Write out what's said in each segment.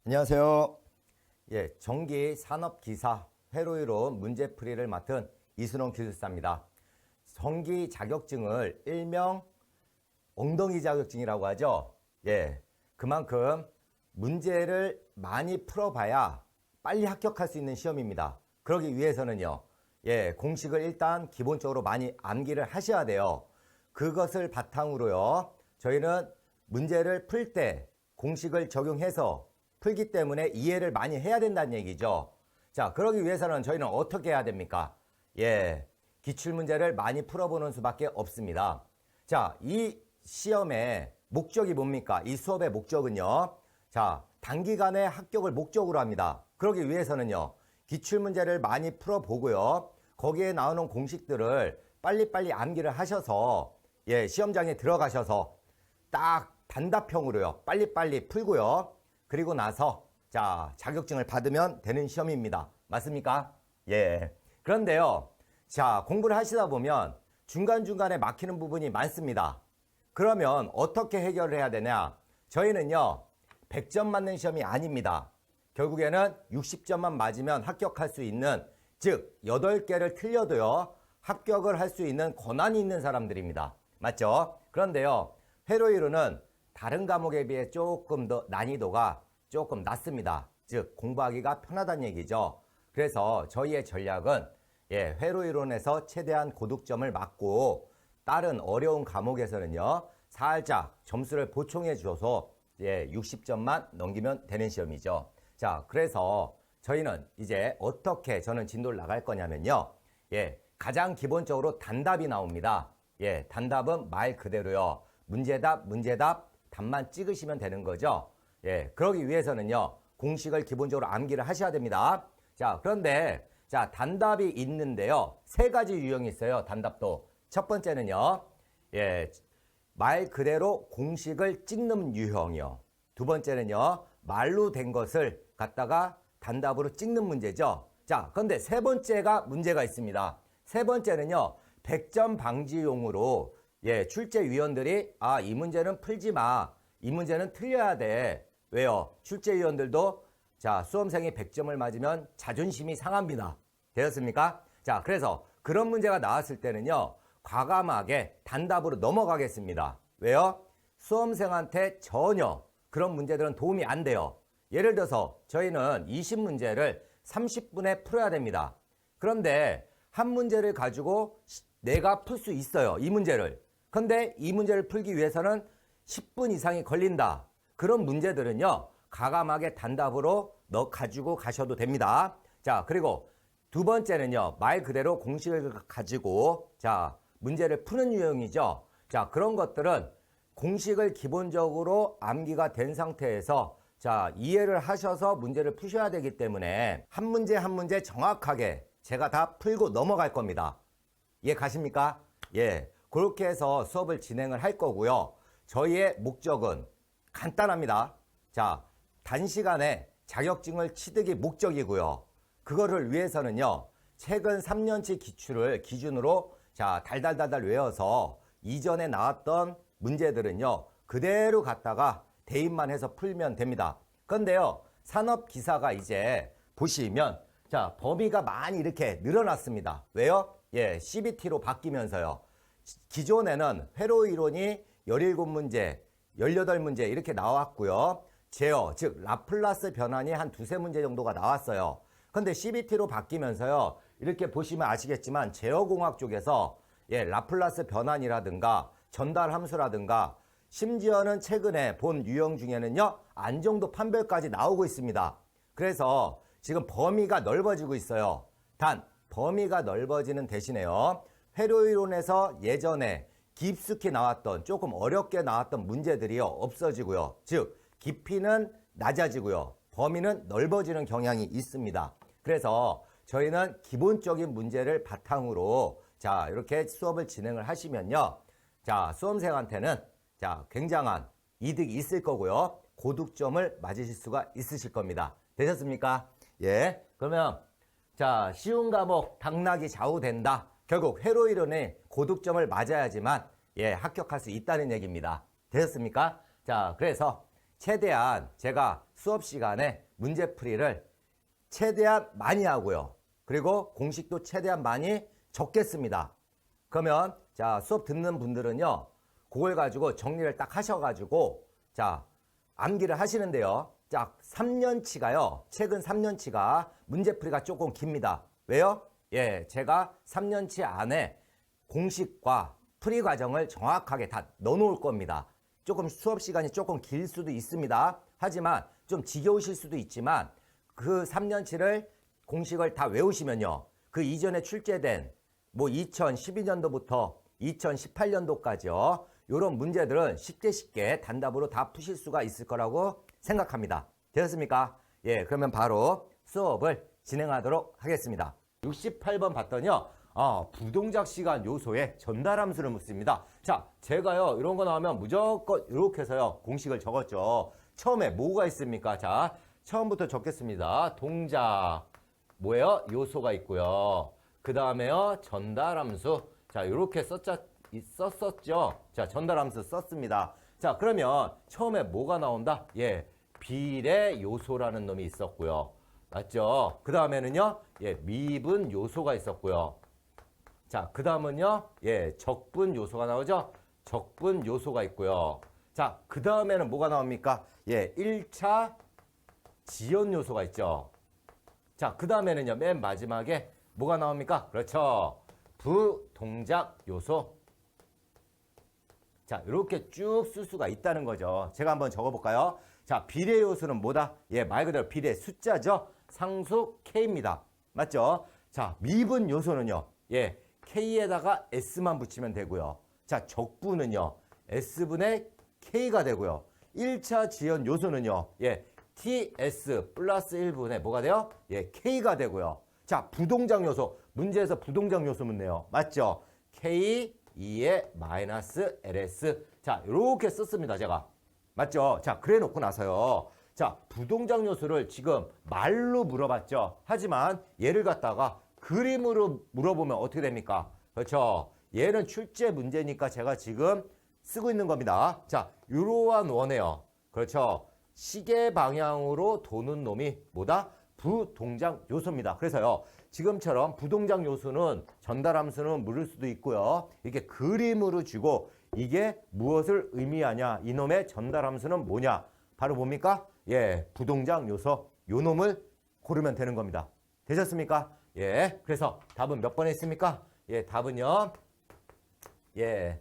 안녕하세요. 전기 산업기사 회로이론 문제풀이를 맡은 이순원 기술사입니다. 전기 자격증을 일명 엉덩이 자격증이라고 하죠. 그만큼 문제를 많이 풀어봐야 빨리 합격할 수 있는 시험입니다. 그러기 위해서는요, 공식을 일단 기본적으로 많이 암기를 하셔야 돼요. 그것을 바탕으로요, 저희는 문제를 풀 때 공식을 적용해서 풀기 때문에 이해를 많이 해야 된다는 얘기죠. 자, 그러기 위해서는 저희는 어떻게 해야 됩니까? 기출문제를 많이 풀어보는 수밖에 없습니다. 자, 이 시험의 목적이 뭡니까? 이 수업의 목적은요. 자, 단기간에 합격을 목적으로 합니다. 그러기 위해서는요. 기출문제를 많이 풀어보고요. 거기에 나오는 공식들을 빨리빨리 암기를 하셔서 시험장에 들어가셔서 딱 단답형으로요. 빨리빨리 풀고요. 그리고 나서 자, 자격증을 받으면 되는 시험입니다. 맞습니까? 그런데요. 자, 공부를 하시다 보면 중간중간에 막히는 부분이 많습니다. 그러면 어떻게 해결을 해야 되냐? 저희는요. 100점 맞는 시험이 아닙니다. 결국에는 60점만 맞으면 합격할 수 있는, 즉 8개를 틀려도요. 합격을 할 수 있는 권한이 있는 사람들입니다. 맞죠? 그런데요. 회로이론은 다른 과목에 비해 조금 더 난이도가 조금 낮습니다. 즉 공부하기가 편하다는 얘기죠. 그래서 저희의 전략은 회로이론에서 최대한 고득점을 맞고 다른 어려운 과목에서는요. 살짝 점수를 보충해 주어서 60점만 넘기면 되는 시험이죠. 자, 그래서 저희는 이제 어떻게 저는 진도를 나갈 거냐면요. 가장 기본적으로 단답이 나옵니다. 단답은 말 그대로요. 문제답, 답만 찍으시면 되는 거죠. 그러기 위해서는요. 공식을 기본적으로 암기를 하셔야 됩니다. 자, 그런데 자, 단답이 있는데요. 3가지 유형이 있어요. 단답도. 첫 번째는요. 말 그대로 공식을 찍는 유형이요. 두 번째는요. 말로 된 것을 갖다가 단답으로 찍는 문제죠. 자, 그런데 세 번째가 문제가 있습니다. 세 번째는요. 100점 방지용으로 출제위원들이 이 문제는 풀지 마. 이 문제는 틀려야 돼. 왜요? 출제위원들도 자, 수험생이 100점을 맞으면 자존심이 상합니다. 되었습니까? 자, 그래서 그런 문제가 나왔을 때는요. 과감하게 단답으로 넘어가겠습니다. 왜요? 수험생한테 전혀 그런 문제들은 도움이 안 돼요. 예를 들어서 저희는 20문제를 30분에 풀어야 됩니다. 그런데 한 문제를 가지고 내가 풀 수 있어요. 이 문제를. 근데 이 문제를 풀기 위해서는 10분 이상이 걸린다. 그런 문제들은요. 과감하게 단답으로 가지고 가셔도 됩니다. 자, 그리고 두 번째는요. 말 그대로 공식을 가지고 자, 문제를 푸는 유형이죠. 자, 그런 것들은 공식을 기본적으로 암기가 된 상태에서 자, 이해를 하셔서 문제를 푸셔야 되기 때문에 한 문제 한 문제 정확하게 제가 다 풀고 넘어갈 겁니다. 이해 가십니까? 그렇게 해서 수업을 진행을 할 거고요. 저희의 목적은 간단합니다. 자, 단시간에 자격증을 취득이 목적이고요. 그거를 위해서는요. 최근 3년치 기출을 기준으로 자, 달달달달 외워서 이전에 나왔던 문제들은요. 그대로 갖다가 대입만 해서 풀면 됩니다. 그런데요. 산업기사가 이제 보시면 자, 범위가 많이 이렇게 늘어났습니다. 왜요? CBT로 바뀌면서요. 기존에는 회로이론이 17문제, 18문제 이렇게 나왔고요. 제어, 즉 라플라스 변환이 한 2-3문제 정도가 나왔어요. 근데 CBT로 바뀌면서요. 이렇게 보시면 아시겠지만 제어공학 쪽에서 라플라스 변환이라든가 전달함수라든가 심지어는 최근에 본 유형 중에는요. 안정도 판별까지 나오고 있습니다. 그래서 지금 범위가 넓어지고 있어요. 단 범위가 넓어지는 대신에요. 회로이론에서 예전에 깊숙이 나왔던 조금 어렵게 나왔던 문제들이요. 없어지고요. 즉 깊이는 낮아지고요. 범위는 넓어지는 경향이 있습니다. 그래서 저희는 기본적인 문제를 바탕으로 자, 이렇게 수업을 진행을 하시면요. 자, 수험생한테는 자, 굉장한 이득이 있을 거고요. 고득점을 맞으실 수가 있으실 겁니다. 되셨습니까? 그러면 자, 쉬운 과목 당락이 좌우된다. 결국 회로이론에 고득점을 맞아야지만 합격할 수 있다는 얘기입니다. 되셨습니까? 자, 그래서 최대한 제가 수업 시간에 문제풀이를 최대한 많이 하고요. 그리고 공식도 최대한 많이 적겠습니다. 그러면 자, 수업 듣는 분들은요, 그걸 가지고 정리를 딱 하셔가지고 자, 암기를 하시는데요. 자, 3년치가요. 최근 3년치가 문제풀이가 조금 깁니다. 왜요? 예, 제가 3년치 안에 공식과 풀이 과정을 정확하게 다 넣어놓을 겁니다. 조금 수업 시간이 조금 길 수도 있습니다. 하지만 좀 지겨우실 수도 있지만 그 3년치를 공식을 다 외우시면요. 그 이전에 출제된 뭐 2012년도부터 2018년도까지요. 이런 문제들은 쉽게 단답으로 다 푸실 수가 있을 거라고 생각합니다. 되셨습니까? 예, 그러면 바로 수업을 진행하도록 하겠습니다. 68번 봤더니요. 부동작 시간 요소의 전달함수를 묻습니다. 자, 제가요, 이런 거 나오면 무조건 이렇게 해서요, 공식을 적었죠. 처음에 뭐가 있습니까? 자, 처음부터 적겠습니다. 동작, 뭐예요? 요소가 있고요. 그 다음에요, 전달함수. 자, 이렇게 썼었죠. 자, 전달함수 썼습니다. 자, 그러면 처음에 뭐가 나온다? 예, 비례 요소라는 놈이 있었고요. 맞죠? 그 다음에는요, 예, 미분 요소가 있었고요. 자, 그 다음은요, 예, 적분 요소가 나오죠? 적분 요소가 있고요. 자, 그 다음에는 뭐가 나옵니까? 예, 1차 지연 요소가 있죠. 자, 그 다음에는요, 맨 마지막에 뭐가 나옵니까? 그렇죠. 부동작 요소. 자, 이렇게 쭉 쓸 수가 있다는 거죠. 제가 한번 적어볼까요? 자, 비례 요소는 뭐다? 예, 말 그대로 비례 숫자죠. 상수 K입니다. 맞죠? 자, 미분 요소는요. 예, K에다가 S만 붙이면 되고요. 자, 적분은요. S분의 K가 되고요. 1차 지연 요소는요. 예, TS 플러스 1분의 뭐가 돼요? 예, K가 되고요. 자, 부동작 요소. 문제에서 부동작 요소 묻네요. 맞죠? K 2의 마이너스 LS. 자, 이렇게 썼습니다. 제가. 맞죠? 자, 그래 놓고 나서요. 자, 부동작 요소를 지금 말로 물어봤죠. 하지만 얘를 갖다가 그림으로 물어보면 어떻게 됩니까? 그렇죠? 얘는 출제 문제니까 제가 지금 쓰고 있는 겁니다. 자, 이러한 원이에요. 그렇죠? 시계 방향으로 도는 놈이 뭐다? 부동작 요소입니다. 그래서요, 지금처럼 부동작 요소는 전달함수는 물을 수도 있고요. 이렇게 그림으로 주고 이게 무엇을 의미하냐? 이놈의 전달함수는 뭐냐? 바로 뭡니까? 예, 부동작 요소. 요 놈을 고르면 되는 겁니다. 되셨습니까? 예, 그래서 답은 몇 번에 있습니까? 예, 답은요. 예,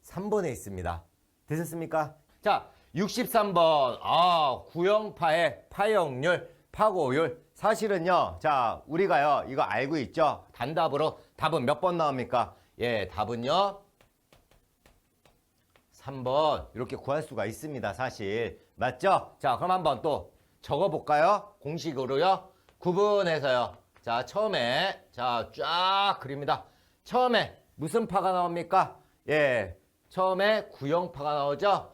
3번에 있습니다. 되셨습니까? 자, 63번. 구형파의 파형률, 파고율. 사실은요, 자, 우리가요, 이거 알고 있죠? 단답으로 답은 몇 번 나옵니까? 예, 답은요, 3번. 이렇게 구할 수가 있습니다, 사실. 맞죠? 자, 그럼 한번 또 적어볼까요? 공식으로요. 구분해서요. 자, 처음에, 자, 쫙 그립니다. 처음에 무슨 파가 나옵니까? 예, 처음에 구형파가 나오죠?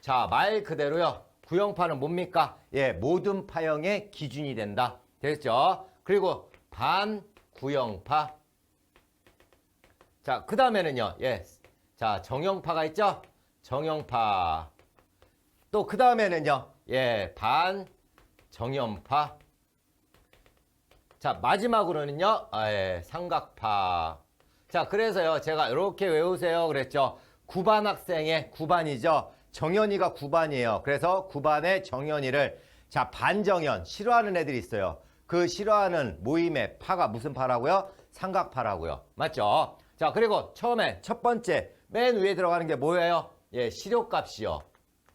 자, 말 그대로요. 구형파는 뭡니까? 예, 모든 파형의 기준이 된다. 됐죠? 그리고 반구형파. 자, 그 다음에는요. 예, 자, 정형파가 있죠? 정형파. 또 그 다음에는요. 예, 반정형파. 자, 마지막으로는요. 예, 삼각파. 자, 그래서요. 제가 이렇게 외우세요. 그랬죠? 9반 학생의 9반이죠? 정연이가 9반이에요. 그래서 9반의 정연이를 자, 반정연 싫어하는 애들이 있어요. 그 싫어하는 모임의 파가 무슨 파라고요? 삼각파라고요. 맞죠? 자, 그리고 처음에 첫 번째 맨 위에 들어가는 게 뭐예요? 예, 시료값이요.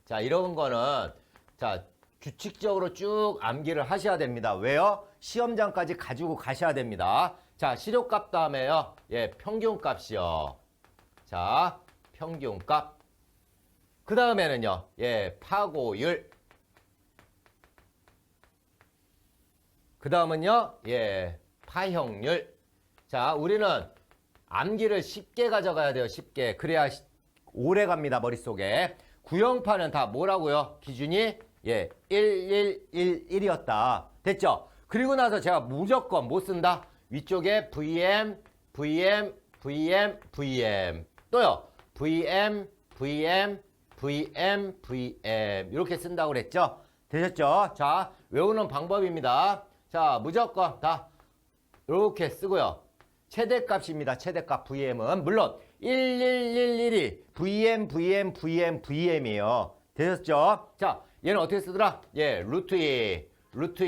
자, 이런 거는 자, 규칙적으로 쭉 암기를 하셔야 됩니다. 왜요? 시험장까지 가지고 가셔야 됩니다. 자, 시료값 다음에요. 예, 평균값이요. 자, 평균값. 그 다음에는요. 예, 파고율. 그 다음은요. 예, 파형률. 자, 우리는 암기를 쉽게 가져가야 돼요. 쉽게. 그래야 오래 갑니다. 머릿속에. 구형파는 다 뭐라고요? 기준이 예, 1111이었다. 됐죠? 그리고 나서 제가 무조건 못 쓴다. 위쪽에 VM, VM, VM, VM. 또요. VM, VM, VM, VM 이렇게 쓴다고 그랬죠? 되셨죠? 자, 외우는 방법입니다. 자, 무조건 다 이렇게 쓰고요. 최대값입니다. 최대값 VM은 물론 11111이 VM, VM, VM, VM이에요. 되셨죠? 자, 얘는 어떻게 쓰더라? 예, 루트 2, 루트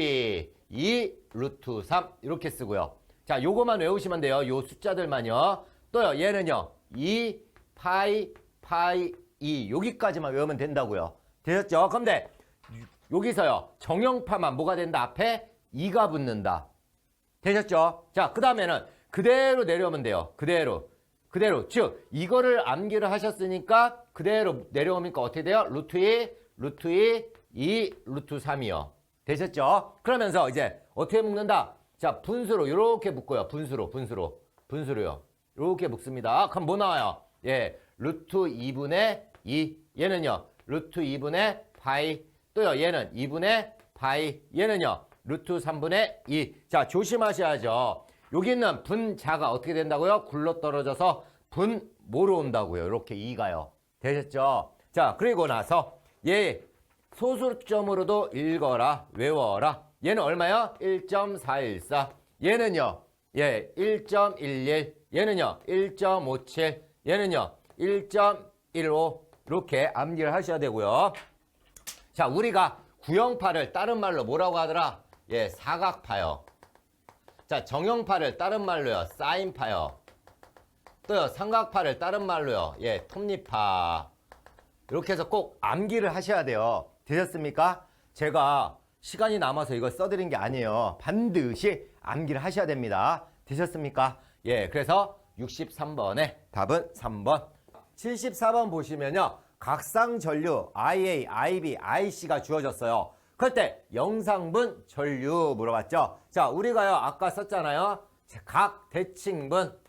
2, 루트 3 이렇게 쓰고요. 자, 요거만 외우시면 돼요. 요 숫자들만요. 또요, 얘는요. 2, 파이, 파이, 2 여기까지만 외우면 된다고요. 되셨죠? 그런데 여기서요. 정형파만 뭐가 된다? 앞에 2가 붙는다. 되셨죠? 자, 그 다음에는 그대로 내려오면 돼요. 그대로. 즉, 이거를 암기를 하셨으니까 그대로 내려오니까 어떻게 돼요? 루트 2, 루트 2, 루트 3이요. 되셨죠? 그러면서 이제 어떻게 묶는다? 자, 분수로 이렇게 묶어요. 분수로요. 이렇게 묶습니다. 그럼 뭐 나와요? 예, 루트 2분의 2. 얘는요, 루트 2분의 파이. 또요, 얘는 2분의 파이. 얘는요, 루트 3분의 2. 자, 조심하셔야죠. 여기 있는 분자가 어떻게 된다고요? 굴러떨어져서 분 뭐로 온다고요? 이렇게 2가요. 되셨죠? 자, 그리고 나서 얘 소수점으로도 읽어라, 외워라. 얘는 얼마요? 1.414. 얘는요, 예, 1.11. 얘는요, 1.57. 얘는요, 1.15. 이렇게 암기를 하셔야 되고요. 자, 우리가 구형파를 다른 말로 뭐라고 하더라? 예, 사각파요. 자, 정형파를 다른 말로요, 사인파요. 또요, 삼각파를 다른 말로요, 예, 톱니파. 이렇게 해서 꼭 암기를 하셔야 돼요. 되셨습니까? 제가 시간이 남아서 이걸 써드린 게 아니에요. 반드시 암기를 하셔야 됩니다. 되셨습니까? 예, 그래서 63번의 답은 3번. 74번 보시면요. 각상전류 IA, IB, IC가 주어졌어요. 그럴 때 영상분 전류 물어봤죠. 자, 우리가요 아까 썼잖아요. 각 대칭분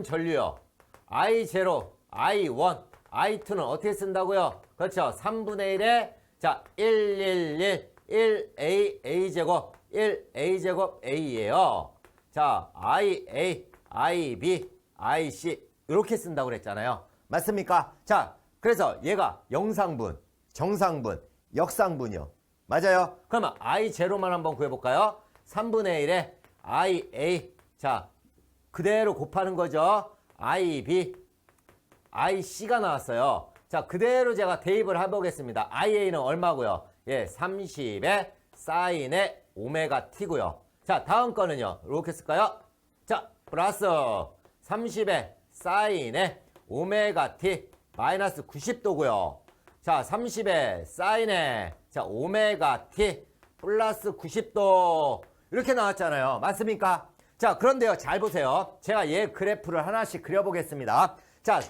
전류요. I0, I1, I2는 어떻게 쓴다고요? 그렇죠. 3분의 1에 자 111, 1A, A제곱, 1A제곱 A예요. 자, IA, IB, IC 이렇게 쓴다고 그랬잖아요. 맞습니까? 자, 그래서 얘가 영상분, 정상분, 역상분이요. 맞아요? 그러면 I0만 한번 구해볼까요? 3분의 1에 IA, 자, 그대로 곱하는 거죠. IB, IC가 나왔어요. 자, 그대로 제가 대입을 해보겠습니다. IA는 얼마고요? 예, 30에 사인의 오메가 T고요. 자, 다음 거는요. 이렇게 쓸까요? 자, 플러스 30에 사인의 오메가 T 마이너스 90도고요. 자, 30에 사인의 자 오메가 T 플러스 90도 이렇게 나왔잖아요. 맞습니까? 자, 그런데요. 잘 보세요. 제가 얘 그래프를 하나씩 그려보겠습니다. 자,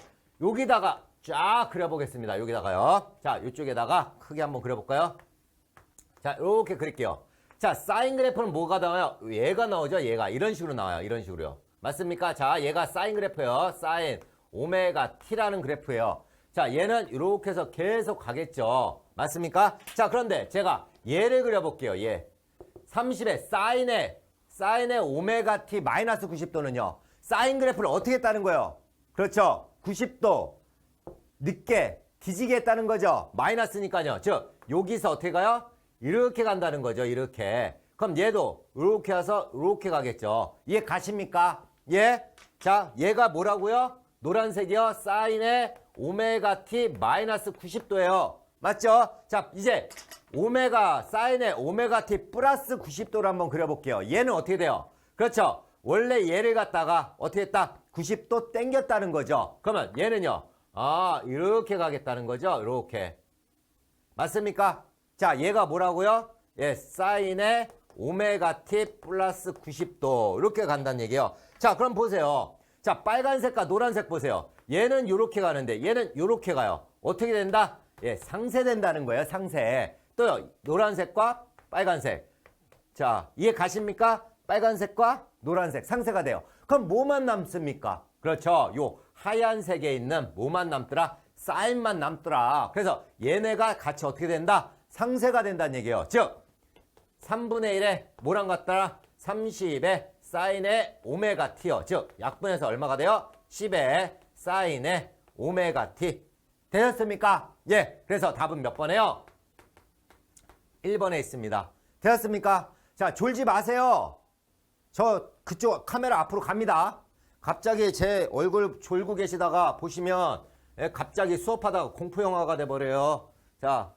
여기다가 쫙 그려보겠습니다. 여기다가요. 자, 이쪽에다가 크게 한번 그려볼까요? 자, 이렇게 그릴게요. 자, 사인 그래프는 뭐가 나와요? 얘가 나오죠. 얘가 이런 식으로 나와요. 이런 식으로요. 맞습니까? 자, 얘가 사인 그래프예요. 사인 오메가 T라는 그래프예요. 자, 얘는 이렇게 해서 계속 가겠죠. 맞습니까? 자, 그런데 제가 얘를 그려볼게요. 얘 30에 사인의 오메가 T 마이너스 90도는요. 사인 그래프를 어떻게 했다는 거예요? 그렇죠. 90도 늦게 뒤지게 했다는 거죠. 마이너스니까요. 즉 여기서 어떻게 가요? 이렇게 간다는 거죠. 이렇게. 그럼 얘도 이렇게 와서 이렇게 가겠죠. 이해 가십니까? 예? 자, 얘가 뭐라고요? 노란색이요. 사인의 오메가 T 마이너스 90도예요. 맞죠? 자, 이제 사인의 오메가 T 플러스 90도를 한번 그려볼게요. 얘는 어떻게 돼요? 그렇죠. 원래 얘를 갖다가 어떻게 했다? 90도 땡겼다는 거죠. 그러면 얘는요. 아, 이렇게 가겠다는 거죠. 이렇게. 맞습니까? 자, 얘가 뭐라고요? 예, 사인의 오메가 T 플러스 90도 이렇게 간다는 얘기예요. 자, 그럼 보세요. 자, 빨간색과 노란색 보세요. 얘는 이렇게 가는데 얘는 이렇게 가요. 어떻게 된다? 예, 상쇄된다는 거예요. 상쇄. 또요, 노란색과 빨간색. 자, 이해 가십니까? 빨간색과 노란색 상쇄가 돼요. 그럼 뭐만 남습니까? 그렇죠. 요 하얀색에 있는 뭐만 남더라? 사인만 남더라. 그래서 얘네가 같이 어떻게 된다? 상쇄가 된다는 얘기예요. 즉 3분의 1에 뭐랑 같더라? 30에 사인의 오메가 T요. 즉 약분해서 얼마가 돼요? 10에 사인의 오메가 t. 되셨습니까? 예. 그래서 답은 몇 번에요? 1번에 있습니다. 되었습니까? 자, 졸지 마세요. 저 그쪽 카메라 앞으로 갑니다. 갑자기 제 얼굴 졸고 계시다가 보시면 갑자기 수업하다가 공포영화가 돼버려요. 자,